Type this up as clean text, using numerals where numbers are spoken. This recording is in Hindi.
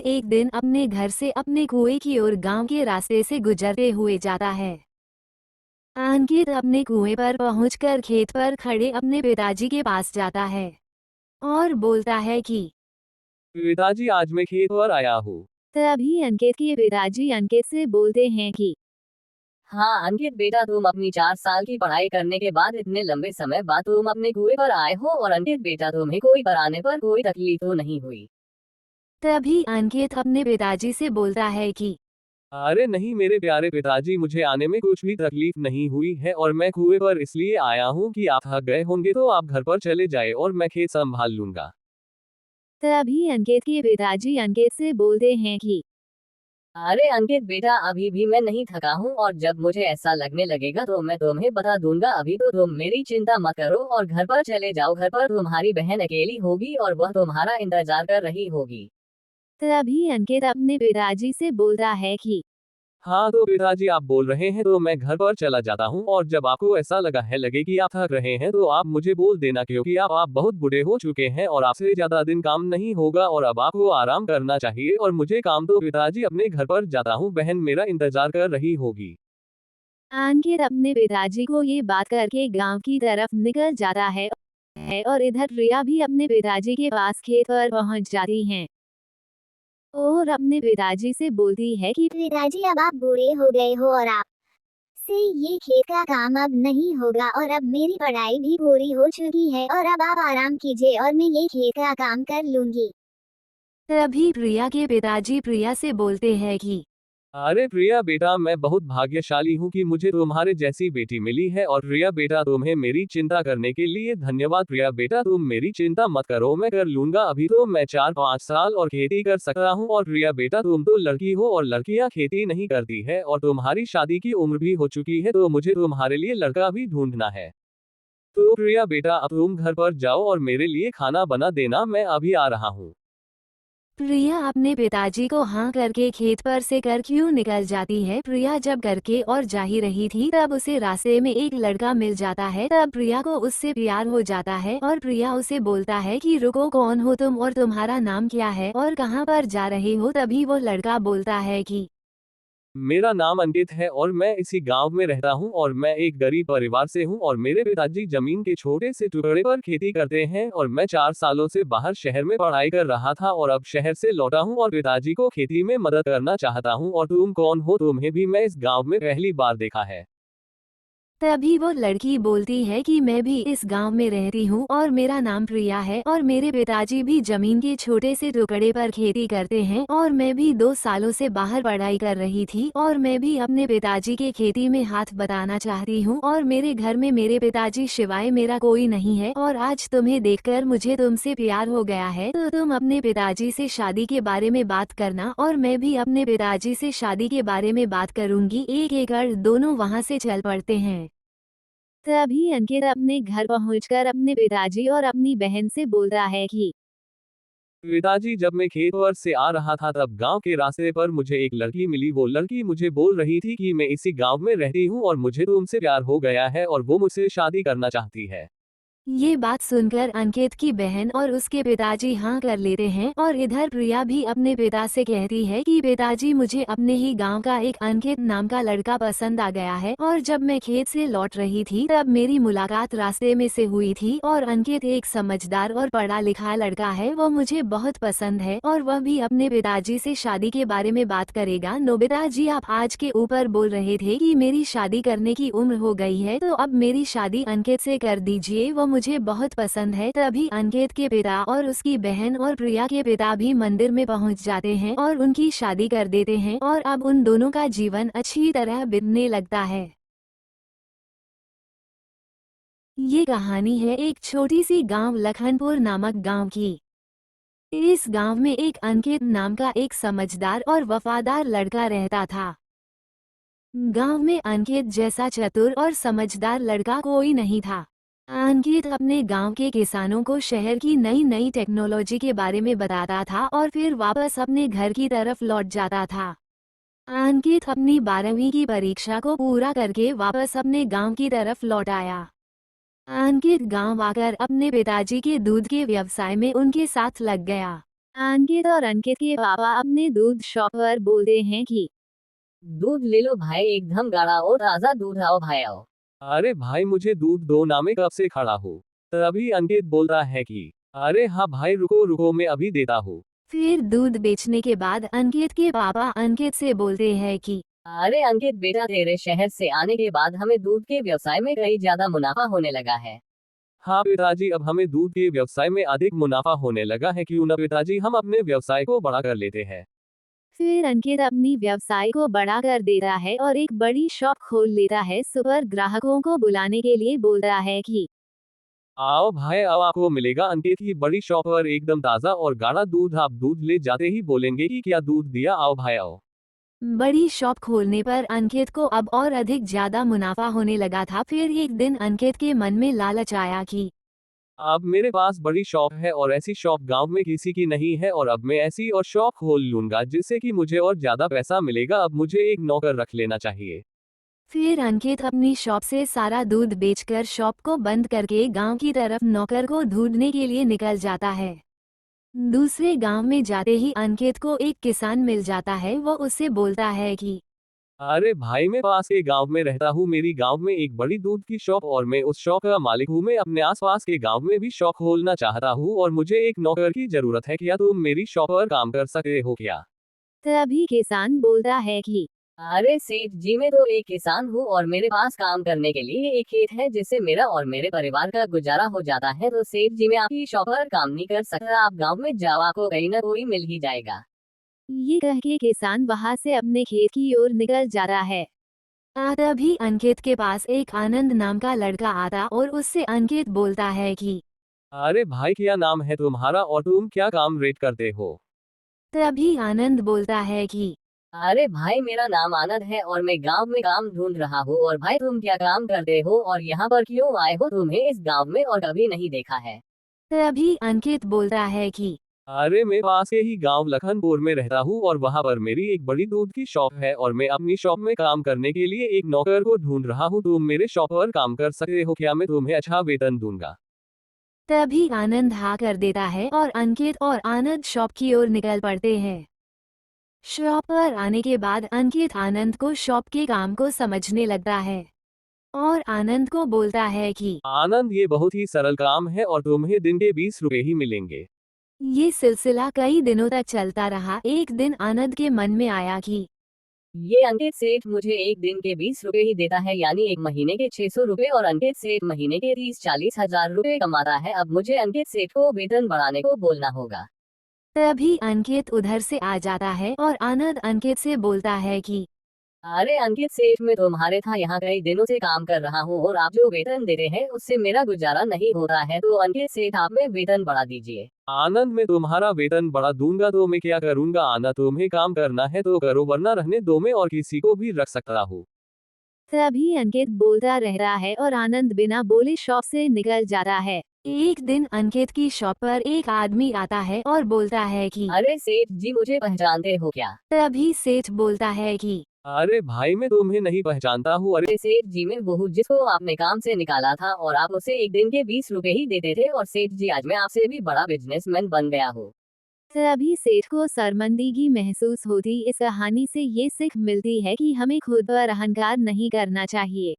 एक दिन अपने घर से अपने कुएं की ओर गांव के रास्ते से गुजरते हुए जाता है। अंकित अपने कुएं पर पहुंचकर खेत पर खड़े अपने पिताजी के पास जाता है और बोलता है कि पिताजी, आज मैं खेत पर आया हूँ। तभी अंकित के पिताजी अंकित से बोलते हैं कि हाँ अंकित बेटा, तुम अपनी 4 साल की पढ़ाई करने के बाद इतने लंबे समय बाद तुम अपने कुएं पर आए हो। और अंकित बेटा, तुम्हें कोई पर आने पर कोई तकलीफ तो नहीं हुई? तभी अंकित अपने पिताजी से बोलता है कि अरे नहीं मेरे प्यारे पिताजी, मुझे आने में कुछ भी तकलीफ नहीं हुई है और मैं कुएं पर इसलिए आया हूँ कि आप थक गए होंगे तो आप घर पर चले जाए और मैं खेत संभाल लूंगा। तभी अंकित के पिताजी अंकित से बोलते हैं कि अरे अंकित बेटा, अभी भी मैं नहीं थका हूँ और जब मुझे ऐसा लगने लगेगा तो मैं तुम्हें बता दूंगा। अभी तो तुम मेरी चिंता मत करो और घर पर चले जाओ। घर पर तुम्हारी बहन अकेली होगी और वह तुम्हारा इंतजार कर रही होगी। तभी अंकित अपने पिताजी से बोलता है कि हाँ तो पिताजी, आप बोल रहे हैं तो मैं घर पर चला जाता हूँ और जब आपको ऐसा लगे कि आप थक रहे हैं तो आप मुझे बोल देना, क्योंकि आप बहुत बूढ़े हो चुके हैं और आपसे ज्यादा दिन काम नहीं होगा और अब आपको आराम करना चाहिए और मुझे काम। तो पिताजी, अपने घर पर जाता हूँ, बहन मेरा इंतजार कर रही होगी। अंकित अपने पिताजी को ये बात करके गांव की तरफ निकल जाता है और इधर प्रिया भी अपने पिताजी के पास खेत पर पहुंच जाती हैं और अपने पिताजी से बोलती है कि पिताजी, अब आप बूढ़े हो गए हो और आप से ये खेत का काम अब नहीं होगा और अब मेरी पढ़ाई भी पूरी हो चुकी है और अब आप आराम कीजिए और मैं ये खेत का काम कर लूंगी। तभी प्रिया के पिताजी प्रिया से बोलते हैं कि अरे प्रिया बेटा, मैं बहुत भाग्यशाली हूँ कि मुझे तुम्हारे जैसी बेटी मिली है। और प्रिया बेटा, तुम्हें मेरी चिंता करने के लिए धन्यवाद। प्रिया बेटा, तुम मेरी चिंता मत करो, मैं कर लूंगा। अभी तो मैं 4-5 साल और खेती कर सकता हूँ। और प्रिया बेटा, तुम तो लड़की हो और लड़कियां खेती नहीं करती है और तुम्हारी शादी की उम्र भी हो चुकी है, तो मुझे तुम्हारे लिए लड़का भी ढूंढना है। तो प्रिया बेटा, अब तुम घर पर जाओ और मेरे लिए खाना बना देना, मैं अभी आ रहा हूँ। प्रिया अपने पिताजी को हाँ करके खेत पर से कर क्यों निकल जाती है। प्रिया जब करके और जा ही रही थी तब उसे रास्ते में एक लड़का मिल जाता है। तब प्रिया को उससे प्यार हो जाता है और प्रिया उसे बोलता है कि रुको, कौन हो तुम और तुम्हारा नाम क्या है और कहाँ पर जा रहे हो। तभी वो लड़का बोलता है कि मेरा नाम अंकित है और मैं इसी गांव में रहता हूं और मैं एक गरीब परिवार से हूं और मेरे पिताजी जमीन के छोटे से टुकड़े पर खेती करते हैं और मैं 4 सालों से बाहर शहर में पढ़ाई कर रहा था और अब शहर से लौटा हूं और पिताजी को खेती में मदद करना चाहता हूं। और तुम कौन हो? तुम्हें भी मैं इस गांव में पहली बार देखा है। तभी वो लड़की बोलती है कि मैं भी इस गांव में रहती हूँ और मेरा नाम प्रिया है और मेरे पिताजी भी जमीन के छोटे से टुकड़े पर खेती करते हैं और मैं भी 2 सालों से बाहर पढ़ाई कर रही थी और मैं भी अपने पिताजी के खेती में हाथ बटाना चाहती हूँ और मेरे घर में मेरे पिताजी सिवाय मेरा कोई नहीं है और आज तुम्हें देखकर मुझे तुमसे प्यार हो गया है। तो तुम अपने पिताजी से शादी के बारे में बात करना और मैं भी अपने पिताजी से शादी के बारे में बात करूंगी। एक एक कर दोनों वहाँ से चल पड़ते हैं। तभी अंकित अपने घर पहुंचकर अपने पिताजी और अपनी बहन से बोलता है कि पिताजी, जब मैं खेत पर से आ रहा था तब गांव के रास्ते पर मुझे एक लड़की मिली। वो लड़की मुझे बोल रही थी कि मैं इसी गांव में रहती हूं और मुझे तुमसे प्यार हो गया है और वो मुझसे शादी करना चाहती है। ये बात सुनकर अंकित की बहन और उसके पिताजी हाँ कर लेते हैं और इधर प्रिया भी अपने पिता से कहती है कि पिताजी, मुझे अपने ही गांव का एक अंकित नाम का लड़का पसंद आ गया है और जब मैं खेत से लौट रही थी तब मेरी मुलाकात रास्ते में से हुई थी और अंकित एक समझदार और पढ़ा लिखा लड़का है, वो मुझे बहुत पसंद है और वह भी अपने पिताजी से शादी के बारे में बात करेगा। नोबिता जी, आप आज के ऊपर बोल रहे थे कि मेरी शादी करने की उम्र हो गई है, तो अब मेरी शादी अंकित से कर दीजिए, वो मुझे बहुत पसंद है। तभी अंकित के पिता और उसकी बहन और प्रिया के पिता भी मंदिर में पहुंच जाते हैं और उनकी शादी कर देते हैं और अब उन दोनों का जीवन अच्छी तरह बीतने लगता है। ये कहानी है एक छोटी सी गांव लखनपुर नामक गांव की। इस गांव में एक अंकित नाम का एक समझदार और वफादार लड़का रहता था। गांव में अंकित जैसा चतुर और समझदार लड़का कोई नहीं था। अंकित अपने गांव के किसानों को शहर की नई नई टेक्नोलॉजी के बारे में बताता था और फिर वापस अपने घर की तरफ लौट जाता था। अंकित अपनी 12वीं की परीक्षा को पूरा करके वापस अपने गांव की तरफ लौट आया। अंकित गांव आकर अपने पिताजी के दूध के व्यवसाय में उनके साथ लग गया। अंकित और अंकित के पापा अपने दूध शॉप पर बोलते हैं कि दूध ले लो भाई, एकदम गाढ़ा और ताज़ा दूध, आओ भाई आओ। अरे भाई मुझे दूध दो ना, मैं कब से खड़ा हूँ। तभी अंकित बोलता है कि अरे हाँ भाई रुको रुको मैं अभी देता हूँ। फिर दूध बेचने के बाद अंकित के पापा अंकित से बोलते हैं कि अरे अंकित बेटा, तेरे शहर से आने के बाद हमें दूध के व्यवसाय में कई ज्यादा मुनाफा होने लगा है। हाँ पिताजी, अब हमें दूध के व्यवसाय में अधिक मुनाफा होने लगा है, क्यों ना पिताजी हम अपने व्यवसाय को बड़ा कर लेते हैं। फिर अंकित अपनी व्यवसाय को बड़ा कर देता है और एक बड़ी शॉप खोल लेता है। सुपर ग्राहकों को बुलाने के लिए बोलता है कि आओ भाई अब आपको मिलेगा अंकित की बड़ी शॉप पर एकदम ताज़ा और गाढ़ा दूध। आप दूध ले जाते ही बोलेंगे कि क्या दूध दिया, आओ भाई आओ। बड़ी शॉप खोलने पर अंकित को अब और अधिक ज्यादा मुनाफा होने लगा था। फिर एक दिन अंकित के मन में लालच आया कि अब मेरे पास बड़ी शॉप है और ऐसी शॉप गांव में किसी की नहीं है, और अब मैं ऐसी और शॉप खोल लूंगा जिससे कि मुझे और ज्यादा पैसा मिलेगा। अब मुझे एक नौकर रख लेना चाहिए। फिर अंकित अपनी शॉप से सारा दूध बेचकर शॉप को बंद करके गांव की तरफ नौकर को ढूंढने के लिए निकल जाता है। दूसरे गांव में जाते ही अंकित को एक किसान मिल जाता है। वो उससे बोलता है कि अरे भाई मैं पास के गांव में रहता हूँ, मेरी गांव में एक बड़ी दूध की शॉप और मैं उस शॉप का मालिक हूँ। मैं अपने आसपास के गांव में भी शॉप खोलना चाहता हूँ और मुझे एक नौकर की जरूरत है, क्या तुम मेरी शॉप पर काम कर सकते हो क्या? तभी किसान बोलता है कि अरे सेठ जी, मैं तो एक किसान हूँ और मेरे पास काम करने के लिए एक खेत है जिससे मेरा और मेरे परिवार का गुजारा हो जाता है। तो सेठ जी, मैं आपकी शॉप पर काम नहीं कर सकता, आप गांव में जाओ, आपको कहीं ना कोई मिल ही जाएगा। ये कह के किसान वहां से अपने खेत की ओर निकल जाता है। तभी अंकित के पास एक आनंद नाम का लड़का आता और उससे अंकित बोलता है कि अरे भाई क्या नाम है तुम्हारा और तुम क्या काम रेट करते हो? तभी आनंद बोलता है कि अरे भाई, मेरा नाम आनंद है और मैं गांव में काम ढूंढ रहा हूँ। और भाई, तुम क्या काम करते हो और यहाँ पर क्यों आए हो? तुम्हें इस गांव में और कभी नहीं देखा है। तभी अंकित बोलता है कि अरे मैं पास के ही गांव लखनपुर में रहता हूँ और वहां पर मेरी एक बड़ी दूध की शॉप है और मैं अपनी शॉप में काम करने के लिए एक नौकर को ढूंढ रहा हूँ। तुम मेरे शॉप पर काम कर सकते हो क्या? मैं तुम्हें अच्छा वेतन दूंगा। तभी आनंद हाँ कर देता है और अंकित और आनंद शॉप की ओर निकल पड़ते हैं। शॉप पर आने के बाद अंकित आनंद को शॉप के काम को समझने लगता है और आनंद को बोलता है कि आनंद, ये बहुत ही सरल काम है और तुम्हें दिन के 20 रुपए ही मिलेंगे। ये सिलसिला कई दिनों तक चलता रहा। एक दिन आनंद के मन में आया कि ये अंकित सेठ मुझे एक दिन के 20 रुपए ही देता है, यानी एक महीने के 600 रुपए, और अंकित सेठ महीने के 30-40 हजार रुपए कमाता है। अब मुझे अंकित सेठ को वेतन बढ़ाने को बोलना होगा। तभी अंकित उधर से आ जाता है और आनंद अंकित से बोलता है कि अरे अंकित सेठ, मैं तुम्हारे था यहाँ कई दिनों से काम कर रहा हूँ और आप जो वेतन देते हैं उससे मेरा गुजारा नहीं होता है। तो अंकित सेठ, आप में वेतन बढ़ा दीजिए। आनंद, मैं तुम्हारा वेतन बढ़ा दूंगा तो मैं क्या करूंगा? आनंद, तुम्हें काम करना है तो करो, वरना रहने दो, मैं और किसी को भी रख सकता हूँ। तभी अंकित बोलता रहता है और आनंद बिना बोले शॉप से निकल जाता है। एक दिन अंकित की शॉप पर एक आदमी आता है और बोलता है कि अरे सेठ जी, मुझे पहचानते हो क्या? तभी सेठ बोलता है कि अरे भाई मैं तुम्हें नहीं पहचानता हूँ। अरे अरे सेठ जी, मैं वो हूँ जिसको आपने काम से निकाला था और आप उसे एक दिन के 20 रुपए ही देते थे। और सेठ जी, आज मैं आपसे भी बड़ा बिजनेसमैन बन गया हूँ। तभी सेठ को शर्मिंदगी महसूस होती। इस कहानी से ये सीख मिलती है कि हमें खुद पर अहंकार नहीं करना चाहिए।